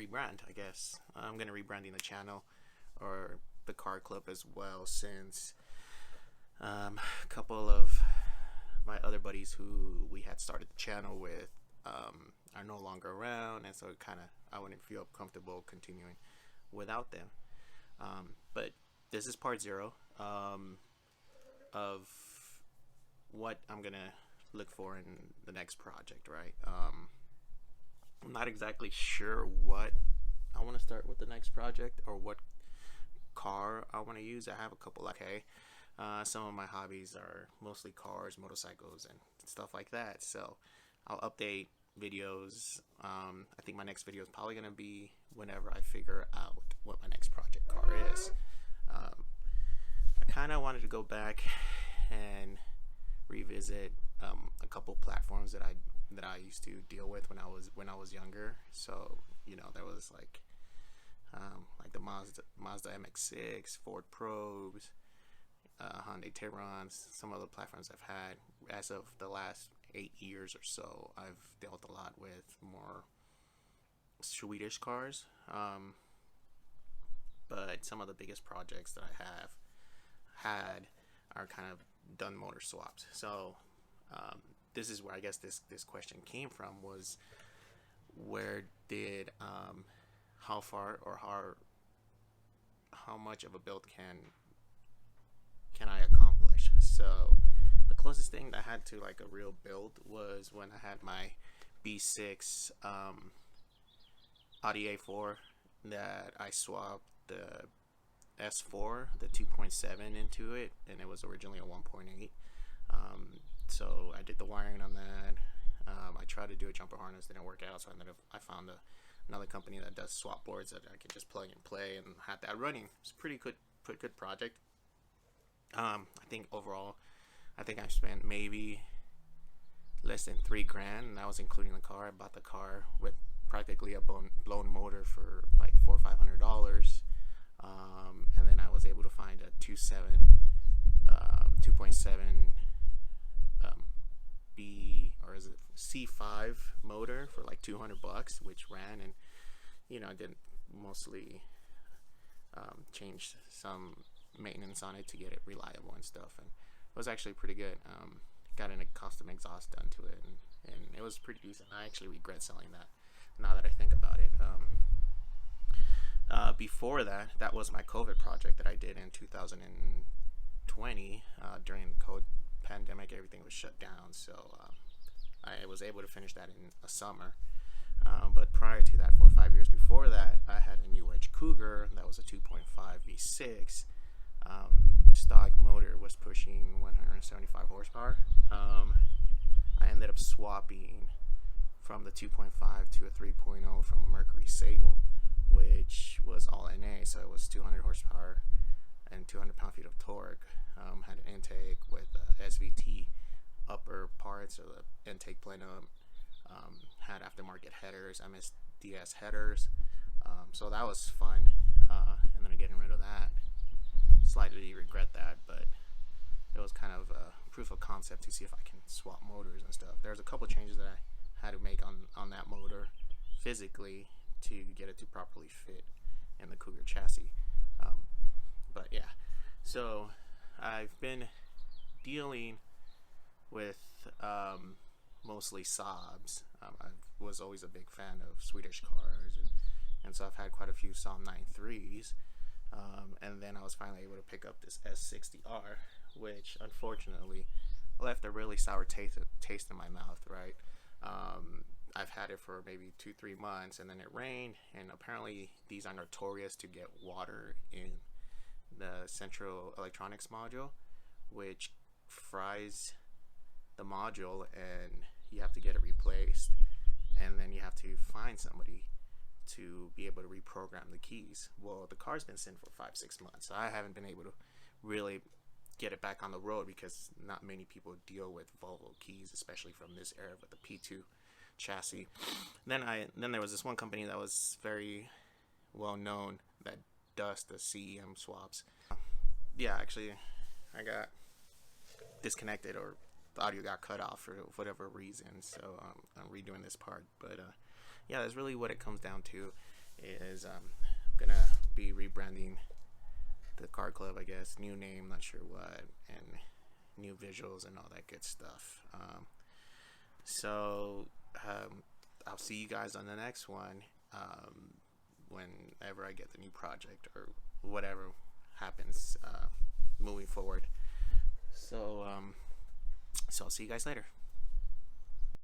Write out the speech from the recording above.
rebrand, I guess. I'm gonna rebranding the channel or the car club as well, since a couple of my other buddies who we had started the channel with are no longer around, and so it kind of I wouldn't feel comfortable continuing without them. But this is part zero of what I'm gonna look for in the next project, right? I'm not exactly sure what I want to start with the next project or what car I want to use. I have a couple, like, hey, some of my hobbies are mostly cars, motorcycles, and stuff like that. So I'll update videos. I think my next video is probably gonna be whenever I figure out what my next project car is. I kind of wanted to go back and revisit a couple platforms that I used to deal with when I was younger. So there was like the Mazda MX-6, Ford Probes, Hyundai Tehrans, some other platforms I've had. As of the last 8 years or so, I've dealt a lot with more Swedish cars. But some of the biggest projects that I have had are kind of done motor swaps. So this is where I guess this question came from, was where did how far or how much of a build can I accomplish. So the closest thing that I had to like a real build was when I had my B6 Audi A4 that I swapped the S4, the 2.7 into it, and it was originally a 1.8. So I did the wiring on that. I tried to do a jumper harness, didn't work out, so I found another company that does swap boards that I could just plug and play, and had that running. It's a pretty good project. I think overall, I spent maybe less than $3,000, and that was including the car. I bought the car with practically a blown motor for like $400 or $500, and then I was able to find a 2.7 B, or is it C5 motor for like $200, which ran, and I did mostly change some maintenance on it to get it reliable and stuff, and it was actually pretty good. Got a custom exhaust done to it, and it was pretty decent. I actually regret selling that now that I think about it. Before that was my COVID project that I did in 2020. During the COVID pandemic, everything was shut down, so I was able to finish that in a summer. But prior to that, 4 or 5 years before that, I had a New Edge Cougar that was a 2.5 V6. Stock motor, was pushing 175 horsepower. I ended up swapping from the 2.5 to a 3.0 from a Mercury Sable, which was all NA, so it was 200 horsepower and 200 pound-feet of torque. Had an intake with SVT upper parts of the intake plenum. Had aftermarket headers, MSDS headers. So that was fun. And then getting rid of that, slightly regret that, but it was kind of a proof of concept to see if I can swap motors and stuff. There's a couple changes that I had to make on that motor physically to get it to properly fit in the Cougar chassis. But yeah, so I've been dealing with mostly Saabs. I was always a big fan of Swedish cars, and so I've had quite a few Saab 9.3s. And then I was finally able to pick up this S60R, which unfortunately left a really sour taste in my mouth, right? I've had it for maybe 2-3 months, and then it rained, and apparently these are notorious to get water in the central electronics module, which fries the module, and you have to get it replaced, and then you have to find somebody to be able to reprogram the keys. Well, the car's been sitting for 5-6 months, so I haven't been able to really get it back on the road, because not many people deal with Volvo keys, especially from this era with the P2 chassis. Then there was this one company that was very well known that does the CEM swaps. Yeah, actually, I got disconnected, or the audio got cut off for whatever reason, so I'm redoing this part. But yeah, that's really what it comes down to. is gonna be rebranding the car club, I guess. New name, not sure what, and new visuals and all that good stuff. So I'll see you guys on the next one, whenever I get the new project or whatever happens moving forward. So I'll see you guys later.